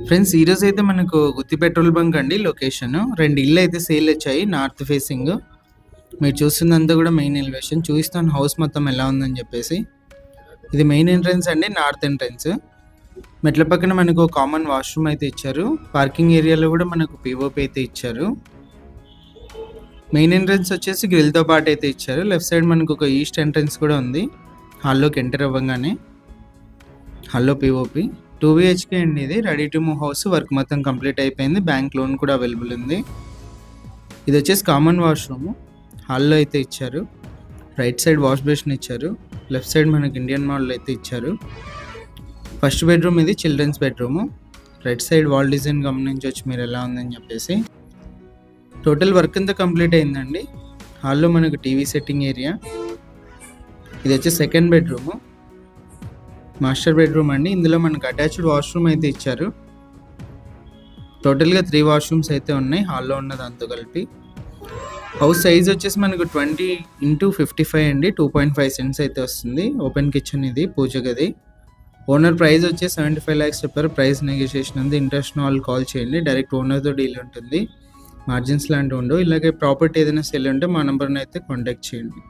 Friends ఈరోజు అయితే మనకు గుత్తి పెట్రోల్ బంక్ అండి లొకేషన్. 2 ఇళ్ళు అయితే సేల్ వచ్చాయి నార్త్ ఫేసింగ్. మీరు చూస్తుందంతా కూడా మెయిన్ ఎలివేషన్. చూపిస్తాను హౌస్ మొత్తం ఎలా ఉందని చెప్పేసి. ఇది మెయిన్ ఎంట్రన్స్ అండి, నార్త్ ఎంట్రన్స్. మెట్ల పక్కన మనకు కామన్ వాష్రూమ్ అయితే ఇచ్చారు. పార్కింగ్ ఏరియాలో కూడా మనకు పిఓపి అయితే ఇచ్చారు. మెయిన్ ఎంట్రన్స్ వచ్చేసి గ్రిల్తో పాటు అయితే ఇచ్చారు. లెఫ్ట్ సైడ్ మనకు ఒక ఈస్ట్ ఎంట్రన్స్ కూడా ఉంది. హాల్లోకి ఎంటర్ అవ్వగానే హాల్లో పిఓపి 2 BHK అండి. ఇది ready to move house. Work మొత్తం కంప్లీట్ అయిపోయింది. బ్యాంక్ లోన్ కూడా అవైలబుల్ ఉంది. ఇది వచ్చేసి కామన్ వాష్రూమ్. హాల్లో అయితే ఇచ్చారు. రైట్ సైడ్ వాష్ బేసిన్ ఇచ్చారు. లెఫ్ట్ సైడ్ మనకి ఇండియన్ మోడల్ అయితే ఇచ్చారు. ఫస్ట్ బెడ్రూమ్ ఇది children's bedroom. Right side wall design గమనించవచ్చు మీరు ఎలా ఉందని చెప్పేసి. టోటల్ వర్క్ అంతా కంప్లీట్ అయిందండి. హాల్లో మనకు టీవీ సెట్టింగ్ ఏరియా. ఇది వచ్చి సెకండ్ బెడ్రూమ్, మాస్టర్ బెడ్రూమ్ అండి. ఇందులో మనకు అటాచ్డ్ వాష్రూమ్ అయితే ఇచ్చారు. టోటల్గా 3 వాష్రూమ్స్ అయితే ఉన్నాయి హాల్లో ఉన్న దాంతో కలిపి. హౌస్ సైజ్ వచ్చేసి మనకు 20x55 అండి. 2.5 సెంట్స్ అయితే వస్తుంది. ఓపెన్ కిచెన్ ఇది, పూజ గది. ఓనర్ ప్రైస్ వచ్చేసి 75 lakhs చెప్పారు. ప్రైస్ నెగోషియేషన్ ఉంది. ఇంట్రెస్ట్ ఉన్న వాళ్ళు కాల్ చేయండి. డైరెక్ట్ ఓనర్తో డీల్ ఉంటుంది. మార్జిన్స్ లాంటివి ఉండవు. ఇలాగే ప్రాపర్టీ ఏదైనా సెల్ ఉంటే మా నెంబర్ని అయితే కాంటాక్ట్ చేయండి.